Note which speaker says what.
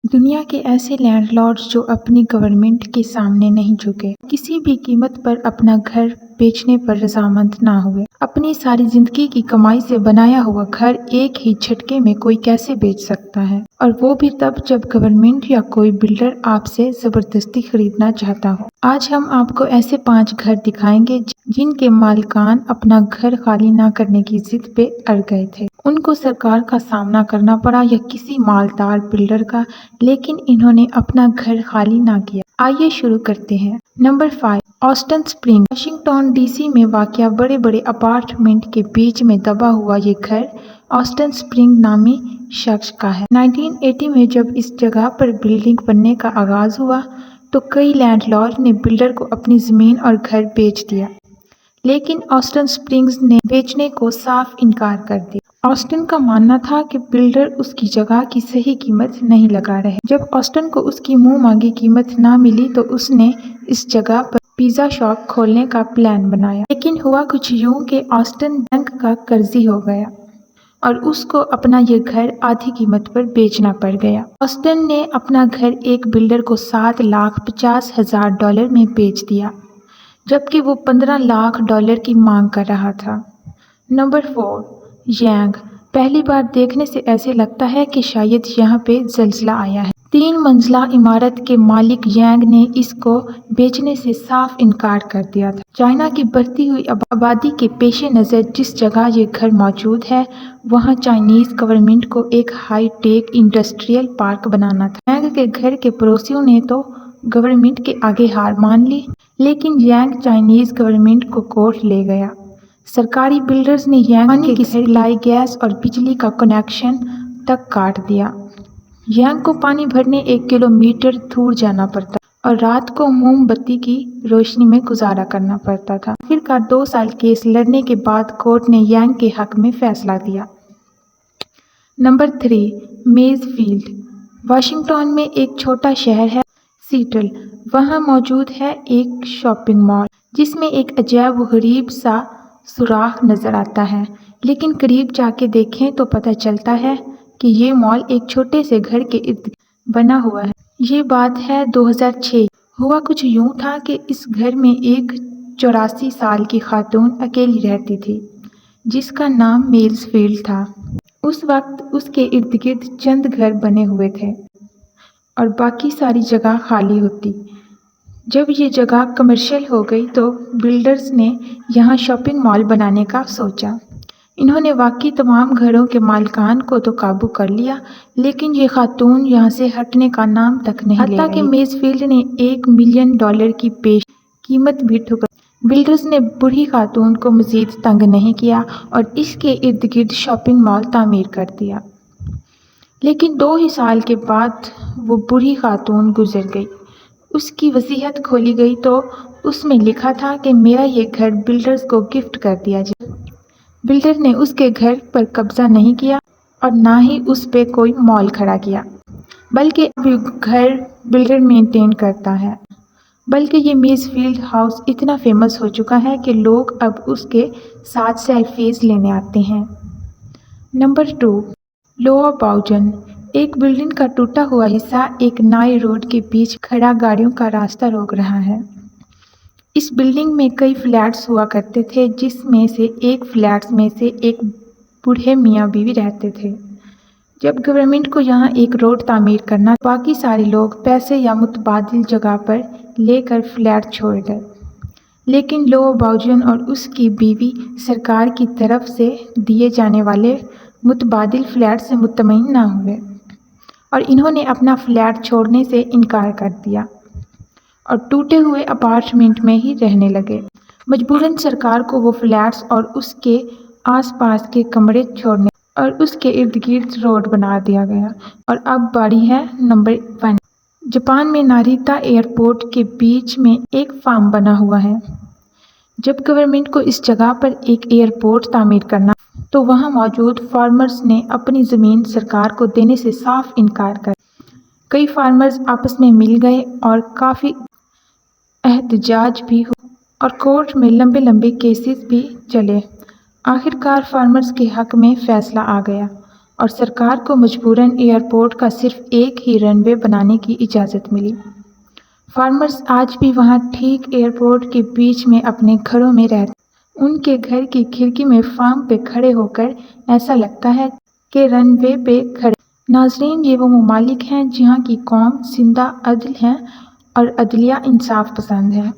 Speaker 1: دنیا کے ایسے لینڈ لارڈز جو اپنی گورنمنٹ کے سامنے نہیں جھکے، کسی بھی قیمت پر اپنا گھر بیچنے پر رضامند نہ ہوئے۔ اپنی ساری زندگی کی کمائی سے بنایا ہوا گھر ایک ہی جھٹکے میں کوئی کیسے بیچ سکتا ہے، اور وہ بھی تب جب گورنمنٹ یا کوئی بلڈر آپ سے زبردستی خریدنا چاہتا ہو۔ آج ہم آپ کو ایسے 5 گھر دکھائیں گے جن کے مالکان اپنا گھر خالی نہ کرنے کی ضد پہ اڑ گئے تھے۔ ان کو سرکار کا سامنا کرنا پڑا یا کسی مالدار بلڈر کا، لیکن انہوں نے اپنا گھر خالی نہ کیا۔ آئیے شروع کرتے ہیں۔ Number 5، Austin spring. Washington D C میں واقع بڑے بڑے اپارٹمنٹ کے بیچ میں دبا ہوا یہ گھر آسٹن اسپرنگ نامی شخص کا ہے۔ 1980 میں جب اس جگہ پر بلڈنگ بننے کا آغاز ہوا تو کئی لینڈ لارڈ نے بلڈر کو اپنی زمین اور گھر بیچ دیا، لیکن آسٹن اسپرنگز نے بیچنے کو صاف انکار کر دیا۔ آسٹن کا ماننا تھا کہ بلڈر اس کی جگہ کی صحیح قیمت نہیں لگا رہے۔ جب آسٹن کو اس کی منہ مانگی قیمت نہ ملی تو اس نے اس جگہ پر پیزا شاپ کھولنے کا پلان بنایا، لیکن ہوا کچھ یوں کہ آسٹن بینک کا قرضی ہو گیا اور اس کو اپنا یہ گھر آدھی قیمت پر بیچنا پڑ گیا۔ آسٹن نے اپنا گھر ایک بلڈر کو $7,50,000 میں بیچ دیا، جبکہ وہ $15 لاکھ کی مانگ کر رہا تھا۔ Number 4، Yang. پہلی بار دیکھنے سے ایسے لگتا ہے کہ شاید یہاں پہ زلزلہ آیا ہے۔ 3 منزلہ عمارت کے مالک یانگ نے اس کو بیچنے سے صاف انکار کر دیا تھا۔ چائنا کی بڑھتی ہوئی آبادی کے پیش نظر جس جگہ یہ گھر موجود ہے، وہاں چائنیز گورنمنٹ کو ایک ہائی ٹیک انڈسٹریل پارک بنانا تھا۔ یانگ کے گھر کے پڑوسیوں نے تو گورنمنٹ کے آگے ہار مان لی، لیکن یانگ چائنیز گورنمنٹ کو کورٹ لے گیا۔ سرکاری بلڈرز نے یانگ کے سپلائی، گیس اور بجلی کا کنیکشن تک کاٹ دیا۔ یانگ کو پانی بھرنے 1 کلومیٹر دور جانا پڑتا اور رات کو موم بتی کی روشنی میں گزارا کرنا پڑتا تھا۔ آخرکار 2 سال کیس لڑنے کے بعد کورٹ نے یانگ کے حق میں فیصلہ دیا۔ نمبر 3، میز فیلڈ۔ واشنگٹن میں ایک چھوٹا شہر ہے سیٹل۔ وہاں موجود ہے ایک شاپنگ مال جس میں ایک عجیب و غریب سا سوراخ نظر آتا ہے، لیکن قریب جا کے دیکھیں تو پتہ چلتا ہے کہ یہ مال ایک چھوٹے سے گھر کے ارد گرد بنا ہوا ہے۔ یہ بات ہے 2006۔ ہوا کچھ یوں تھا کہ اس گھر میں ایک 84 سال کی خاتون اکیلی رہتی تھی جس کا نام میز فیلڈ تھا۔ اس وقت اس کے ارد گرد چند گھر بنے ہوئے تھے اور باقی ساری جگہ خالی ہوتی۔ جب یہ جگہ کمرشل ہو گئی تو بلڈرز نے یہاں شاپنگ مال بنانے کا سوچا۔ انہوں نے واقعی تمام گھروں کے مالکان کو تو قابو کر لیا، لیکن یہ خاتون یہاں سے ہٹنے کا نام تک نہیں لے رہی۔ حتیٰ کہ میز فیلڈ نے $1 ملین کی پیش قیمت بھی ٹھکرائی۔ بلڈرز نے بوڑھی خاتون کو مزید تنگ نہیں کیا اور اس کے ارد گرد شاپنگ مال تعمیر کر دیا، لیکن 2 ہی سال کے بعد وہ بوڑھی خاتون گزر گئی۔ اس کی وصیت کھولی گئی تو اس میں لکھا تھا کہ میرا یہ گھر بلڈرز کو گفٹ کر دیا جائے۔ بلڈر نے اس کے گھر پر قبضہ نہیں کیا اور نہ ہی اس پہ کوئی مال کھڑا کیا، بلکہ اب یہ گھر بلڈر مینٹین کرتا ہے۔ بلکہ یہ میز فیلڈ ہاؤس اتنا فیمس ہو چکا ہے کہ لوگ اب اس کے ساتھ سیلفیز لینے آتے ہیں۔ نمبر 2، لووا باؤجن۔ ایک بلڈنگ کا ٹوٹا ہوا حصہ ایک نئی روڈ کے بیچ کھڑا گاڑیوں کا راستہ روک رہا ہے۔ اس بلڈنگ میں کئی فلیٹس ہوا کرتے تھے، جس میں سے ایک فلیٹس میں سے ایک بوڑھے میاں بیوی رہتے تھے۔ جب گورنمنٹ کو یہاں ایک روڈ تعمیر کرنا تھا، باقی سارے لوگ پیسے یا متبادل جگہ پر لے کر فلیٹ چھوڑ گئے، لیکن لووا باؤجن اور اس کی بیوی سرکار کی طرف سے دیے جانے والے متبادل فلیٹ سے مطمئن نہ ہوئے اور انہوں نے اپنا فلیٹ چھوڑنے سے انکار کر دیا اور ٹوٹے ہوئے اپارٹمنٹ میں ہی رہنے لگے۔ مجبوراً سرکار کو وہ فلیٹس اور اس کے آس پاس کے کمرے چھوڑنے اور اس کے ارد گرد روڈ بنا دیا گیا۔ اور اب باری ہے نمبر 1۔ جاپان میں ناریتا ایئرپورٹ کے بیچ میں ایک فارم بنا ہوا ہے۔ جب گورنمنٹ کو اس جگہ پر ایک ایئرپورٹ تعمیر کرنا تو وہاں موجود فارمرز نے اپنی زمین سرکار کو دینے سے صاف انکار کر دیا۔ کئی فارمرز آپس میں مل گئے اور کافی احتجاج بھی ہوا اور کورٹ میں لمبے لمبے کیسز بھی چلے۔ آخرکار فارمرز کے حق میں فیصلہ آ گیا اور سرکار کو مجبوراً ایئرپورٹ کا صرف ایک ہی رن وے بنانے کی اجازت ملی۔ فارمرز آج بھی وہاں ٹھیک ایئرپورٹ کے بیچ میں اپنے گھروں میں رہتے ہیں۔ ان کے گھر کی کھڑکی میں فارم پہ کھڑے ہو کر ایسا لگتا ہے کہ رن وے پہ کھڑے۔ ناظرین، یہ وہ ممالک ہیں جہاں کی قوم زندہ عدل ہے اور عدلیہ انصاف پسند ہے۔